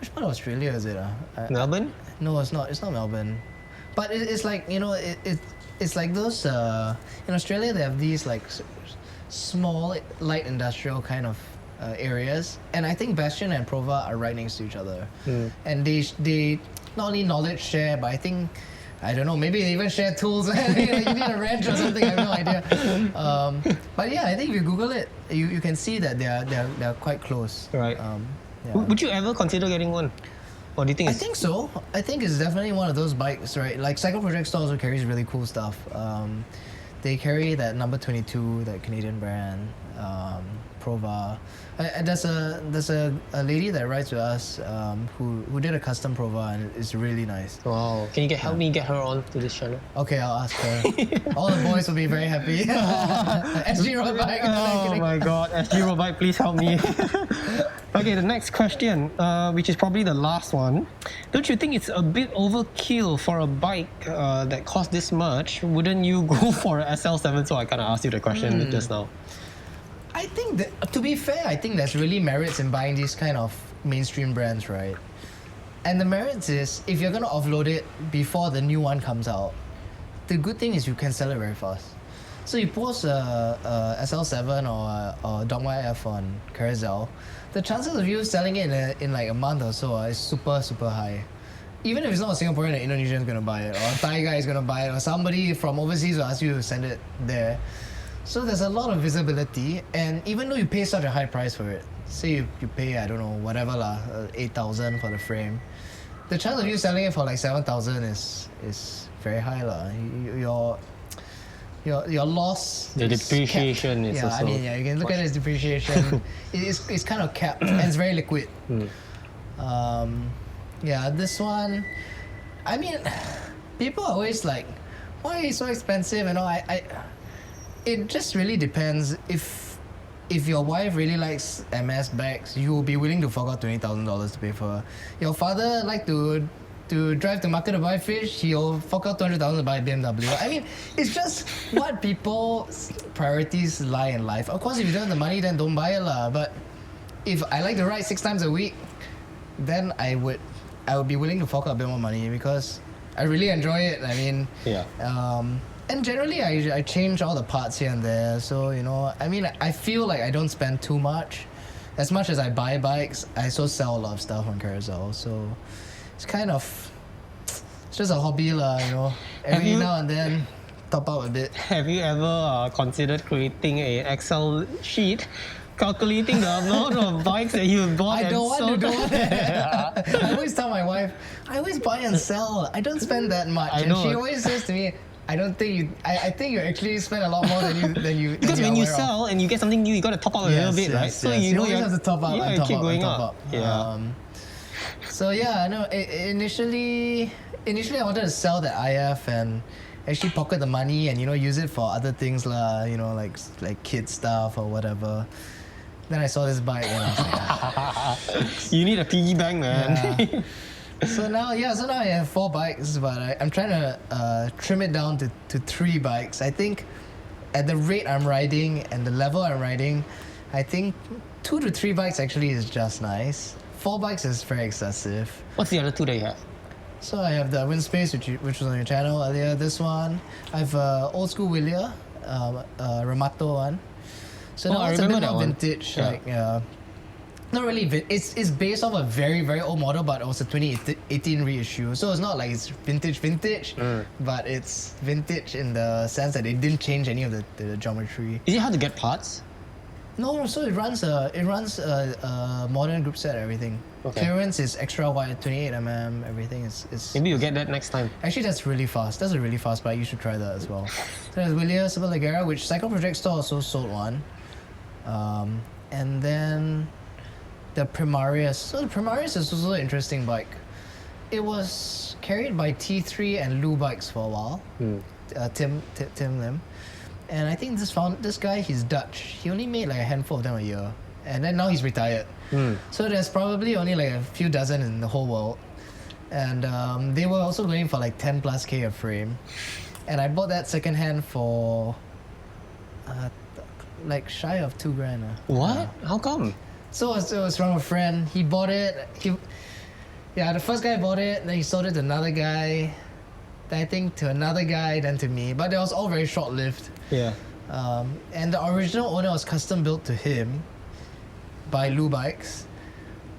of Australia is it? Melbourne? No, it's not. It's not Melbourne. But it's like, you know, it's like those in Australia they have these like small light industrial kind of areas, and I think Bastion and Prova are right next to each other, and they not only knowledge share, but I don't know, maybe they even share tools. You need a wrench or something, I have no idea. But yeah, I think if you Google it, you can see that they're quite close. Right. Would you ever consider getting one? Or do you think I think so. I think it's definitely one of those bikes, right? Like Cycle Project Store also carries really cool stuff. They carry that number 22, that Canadian brand, Prova. There's a lady that rides with us who did a custom Prova, and it's really nice. Wow. Can you help me get her on to this channel? Okay, I'll ask her. All the boys will be very happy. SG Road Bike. Oh my god, SG Road Bike, please help me. Okay, the next question, which is probably the last one. Don't you think it's a bit overkill for a bike that costs this much? Wouldn't you go for an SL7? So I kind of asked you the question just now. I think that, to be fair, I think there's really merits in buying these kind of mainstream brands, right? And the merits is, if you're going to offload it before the new one comes out, the good thing is you can sell it very fast. So you post a SL7 or Dogma F on Carousel, the chances of you selling it in like a month or so is super, super high. Even if it's not a Singaporean, an Indonesian is going to buy it, or a Thai guy is going to buy it, or somebody from overseas will ask you to send it there. So there's a lot of visibility, and even though you pay such a high price for it, say you pay, I don't know, whatever lah, 8,000 for the frame, the chance of you selling it for like 7,000 is very high lah. Your loss, the depreciation is also. I mean, you can look at it as depreciation. it's kind of capped, and it's very liquid. This one, I mean, people are always like, why is it so expensive? And all. It just really depends. If your wife really likes MS bags, you will be willing to fork out $20,000 to pay for her. Your father like to drive to market to buy fish, he'll fork out $200,000 to buy a BMW. I mean, it's just what people's priorities lie in life. Of course, if you don't have the money, then don't buy it lah. But if I like to ride 6 times a week, then I would be willing to fork out a bit more money, because I really enjoy it. I mean, and generally, I change all the parts here and there. So, you know, I mean, I feel like I don't spend too much. As much as I buy bikes, I also sell a lot of stuff on Carousel. So it's just a hobby lah, you know. Every now and then, top up a bit. Have you ever considered creating an Excel sheet calculating the amount of bikes that you bought. I and don't want to sold. do it. I always tell my wife, I always buy and sell. I don't spend that much. I And know. she always says to me, I don't think you. I think you actually spend a lot more than you. Because than when you are aware of. sell and you get something new, you got to top up a little bit, right? So you always have to top up. Yeah, and you top keep up, going and top up. up. Yeah. So yeah, no. Initially I wanted to sell that IF and actually pocket the money and use it for other things lah. Like kid stuff or whatever. Then I saw this bike and I was like, You need a piggy bank, man. Yeah. So now I have 4 bikes, but I'm trying to trim it down to 3 bikes. I think at the rate I'm riding and the level I'm riding, I think 2 to 3 bikes actually is just nice. 4 bikes is very excessive. What's the other 2 that you have? So I have the Windspace, which was on your channel earlier. This one, I have old school Wheeler, Ramato one. So now I it's a bit remember that more one. vintage, Yeah. not really. It's based off a very very old model, but it was a 2018 reissue. So it's not like it's vintage, but it's vintage in the sense that it didn't change any of the geometry. Is it hard to get parts? No, so it runs a modern group set, everything. Okay. Clearance is extra wide, 28mm. Everything is. Maybe you'll get that next time. Actually, that's really fast. That's a really fast bike. You should try that as well. There's Willia Super Leggera, which Cycle Project Store also sold one. And then the Primarius. So the Primarius is also an interesting bike. It was carried by T3 and Lou Bikes for a while. Tim Lim. And I think this guy, he's Dutch. He only made like a handful of them a year. And then now he's retired. So there's probably only like a few dozen in the whole world. And they were also going for like 10 plus K a frame. And I bought that secondhand for like shy of $2,000. What? How come? So it was from a friend. He bought it. The first guy bought it, then he sold it to another guy. Then I think to another guy, then to me. But it was all very short-lived. Yeah. And the original owner was custom built to him by Lou Bikes.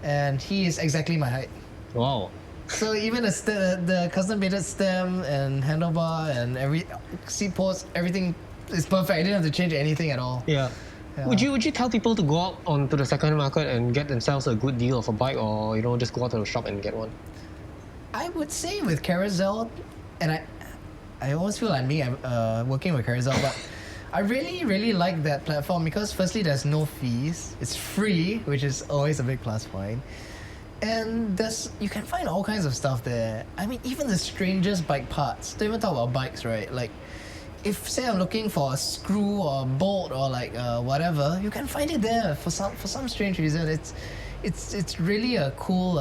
And he is exactly my height. Wow. So even the custom painted stem and handlebar and every seat post, everything is perfect. I didn't have to change anything at all. Yeah. Yeah. Would you tell people to go out onto the second market and get themselves a good deal of a bike, or just go out to the shop and get one? I would say with Carousel, and I always feel like working with Carousel, but I really like that platform because firstly there's no fees, it's free, which is always a big plus point, and you can find all kinds of stuff there. I mean, even the strangest bike parts. Don't even talk about bikes, right? Like, if say I'm looking for a screw or a bolt or like whatever, you can find it there for some strange reason. It's really a cool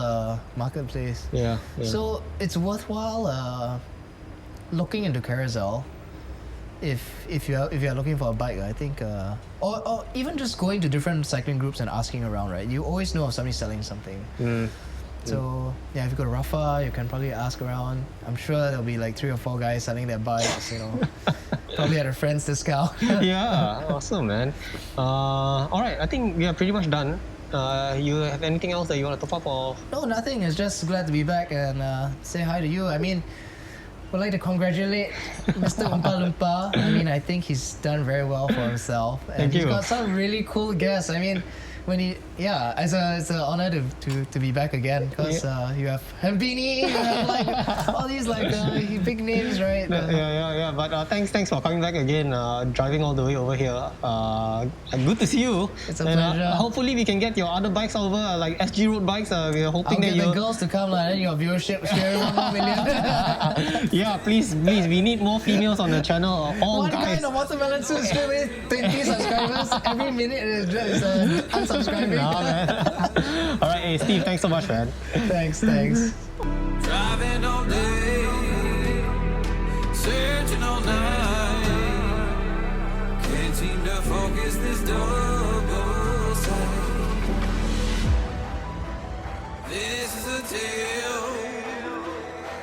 marketplace. Yeah. So it's worthwhile looking into Carousel if you're looking for a bike. I think or even just going to different cycling groups and asking around, right? You always know if somebody's selling something. So yeah, if you go to Rafa, you can probably ask around. I'm sure there'll be like 3 or 4 guys selling their bikes, probably at a friend's discount. Yeah, awesome, man. All right, I think we are pretty much done. You have anything else that you want to top up, or? No, nothing. It's just glad to be back and say hi to you. I mean, would like to congratulate Mr. Oompa Loompa. I mean, I think he's done very well for himself. And Thank he's you. got some really cool guests. I mean, it's an honor to be back again because you have Hambini, you have like all these like big names, right? Yeah. But thanks for coming back again. Driving all the way over here. Good to see you. It's a pleasure. Hopefully we can get your other bikes over, like SG road bikes. We're hoping I'll that get you. the girls to come, then your viewership scale 1 million. Yeah, please, we need more females on the channel. All One guys. guy in a watermelon suit, straight away 20 subscribers. Every minute is unsubscribing. Nah, man. All right, hey Steve, thanks so much, man. Thanks. Driving all day, searching all night. Can't seem to focus this double sight. This is a tale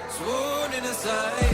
sworn in a sight.